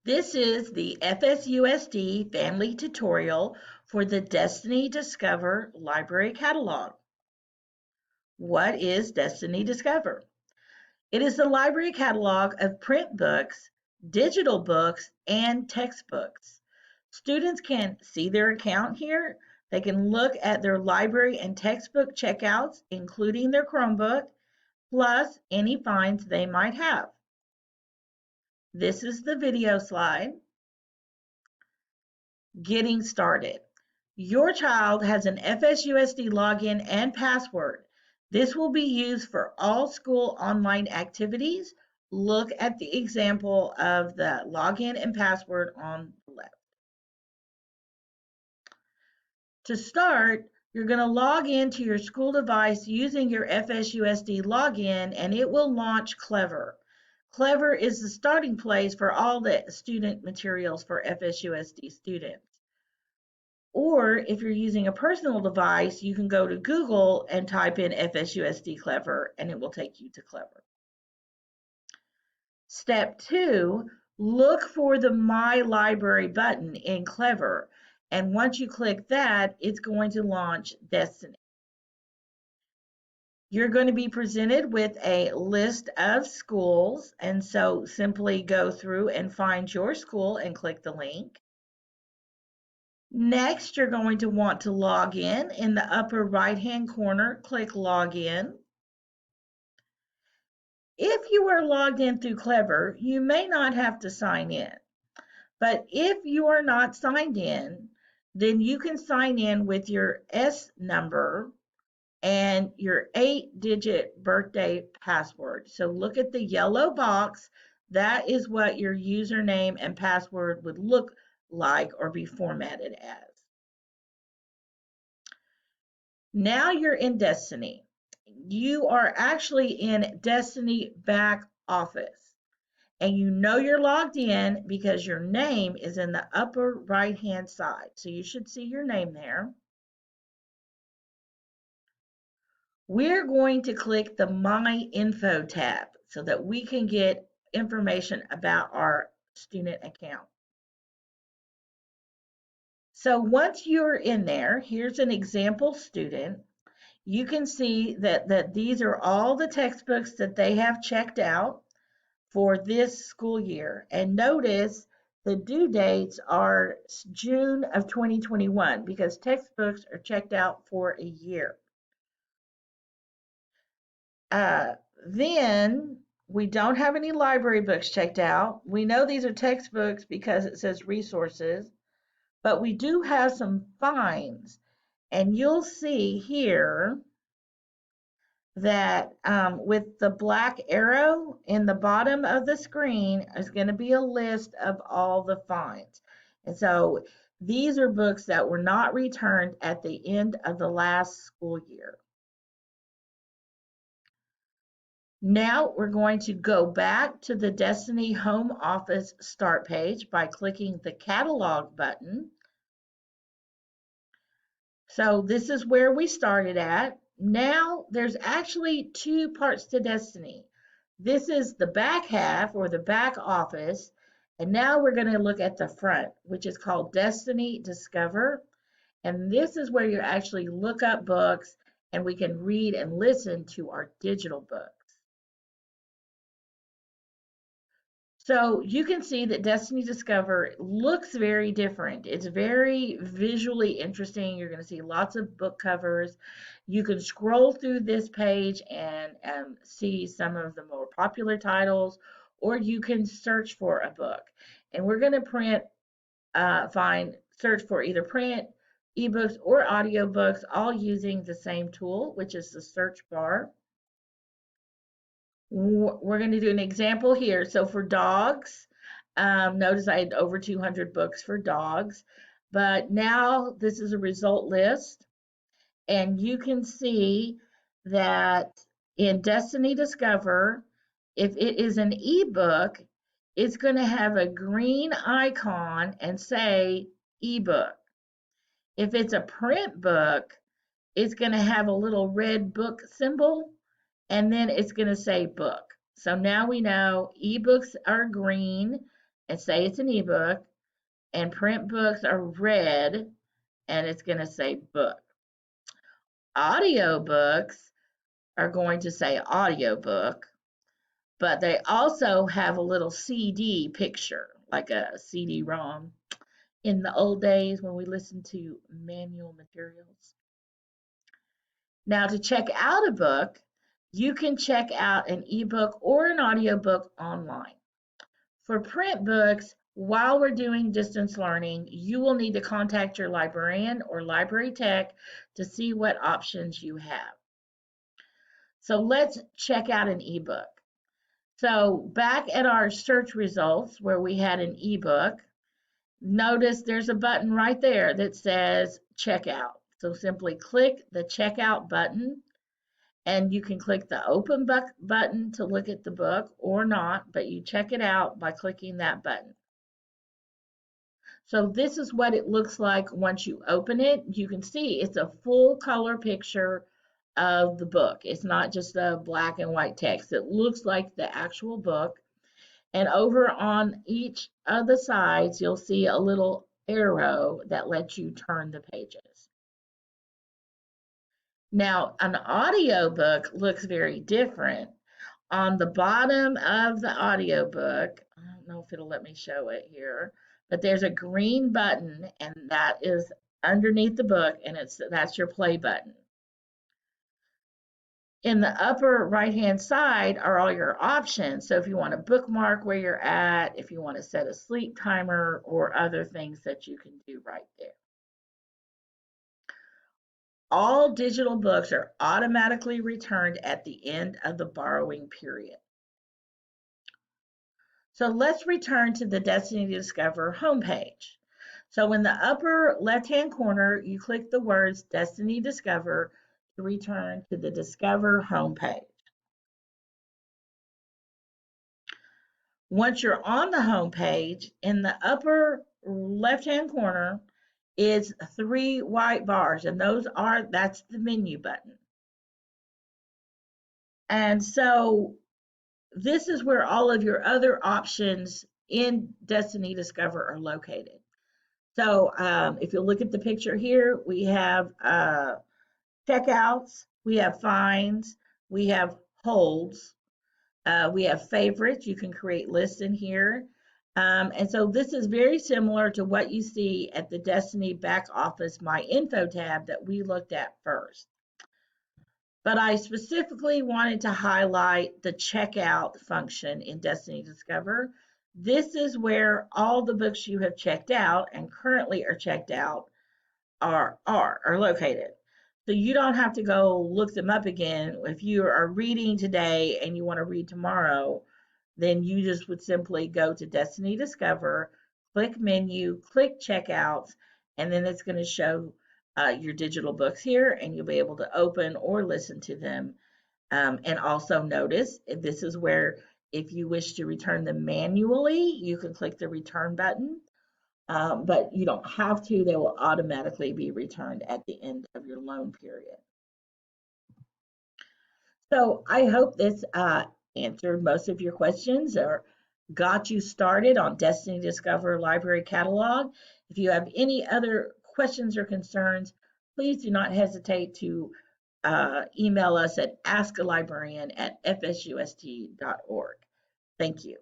This is the FSUSD family tutorial for the Destiny Discover Library Catalog. What is Destiny Discover? It is the library catalog of print books, digital books, and textbooks. Students can see their account here. They can look at their library and textbook checkouts, including their Chromebook, plus any finds they might have. This is the video slide. Getting started. Your child has an FSUSD login and password. This will be used for all school online activities. Look at the example of the login and password on the left. To start, you're going to log into your school device using your FSUSD login, and it will launch Clever. Clever is the starting place for all the student materials for FSUSD students. Or if you're using a personal device, you can go to Google and type in FSUSD Clever, and it will take you to Clever. Step 2, look for the My Library button in Clever. And once you click that, it's going to launch Destiny. You're going to be presented with a list of schools, and so simply go through and find your school and click the link. Next, you're going to want to log in. In the upper right-hand corner, click Login. If you are logged in through Clever, you may not have to sign in. But if you are not signed in, then you can sign in with your S number and your 8-digit birthday password. So look at the yellow box. That is what your username and password would look like or be formatted as. Now you're in Destiny. You are actually in Destiny back office, and you know you're logged in because your name is in the upper right hand side. So you should see your name there. We're going to click the My Info tab so that we can get information about our student account. So once you're in there, here's an example student. You can see that these are all the textbooks that they have checked out for this school year. And notice the due dates are June of 2021 because textbooks are checked out for a year. Then we don't have any library books checked out. We know these are textbooks because it says resources, but we do have some finds. And you'll see here that with the black arrow in the bottom of the screen is going to be a list of all the finds. And so these are books that were not returned at the end of the last school year. Now we're going to go back to the Destiny Home Office start page by clicking the catalog button. So this is where we started at. Now there's actually two parts to Destiny. This is the back half or the back office. And now we're going to look at the front, which is called Destiny Discover. And this is where you actually look up books and we can read and listen to our digital books. So you can see that Destiny Discover looks very different. It's very visually interesting. You're going to see lots of book covers. You can scroll through this page and see some of the more popular titles, or you can search for a book. And we're going to search for either print, ebooks, or audiobooks, all using the same tool, which is the search bar. We're going to do an example here. So for dogs, notice I had over 200 books for dogs, but now this is a result list, and you can see that in Destiny Discover, if it is an ebook, it's going to have a green icon and say ebook. If it's a print book, it's going to have a little red book symbol, and then it's going to say book. So now we know ebooks are green and say it's an ebook, and print books are red and it's going to say book. Audiobooks are going to say audiobook, but they also have a little CD picture, like a CD-ROM in the old days when we listened to manual materials. Now, to check out a book, you can check out an ebook or an audiobook online. For print books, while we're doing distance learning, you will need to contact your librarian or library tech to see what options you have. So let's check out an ebook. So back at our search results where we had an ebook, notice there's a button right there that says checkout. So simply click the checkout button, and you can click the open button to look at the book or not, but you check it out by clicking that button. So this is what it looks like once you open it. You can see it's a full color picture of the book. It's not just a black and white text. It looks like the actual book. And over on each of the sides, you'll see a little arrow that lets you turn the pages. Now, an audiobook looks very different. On the bottom of the audiobook, I don't know if it'll let me show it here, but there's a green button, and that is underneath the book, and that's your play button. In the upper right-hand side are all your options. So if you want to bookmark where you're at, if you want to set a sleep timer, or other things that you can do right there. All digital books are automatically returned at the end of the borrowing period. So let's return to the Destiny Discover homepage. So in the upper left-hand corner, you click the words Destiny Discover to return to the Discover homepage. Once you're on the homepage, in the upper left-hand corner is 3 white bars, and that's the menu button. And so this is where all of your other options in Destiny Discover are located. So if you look at the picture here, we have checkouts, we have finds, we have holds, we have favorites. You can create lists in here. And so this is very similar to what you see at the Destiny back office My Info tab that we looked at first. But I specifically wanted to highlight the checkout function in Destiny Discover. This is where all the books you have checked out and currently are checked out are located. So you don't have to go look them up again. If you are reading today and you want to read tomorrow, then you just would simply go to Destiny Discover, click menu, click checkouts, and then it's going to show your digital books here, and you'll be able to open or listen to them. And also notice, this is where if you wish to return them manually, you can click the return button, but you don't have to. They will automatically be returned at the end of your loan period. So I hope this answered most of your questions or got you started on Destiny Discover Library Catalog. If you have any other questions or concerns, please do not hesitate to email us at askalibrarian@fsusd.org. Thank you.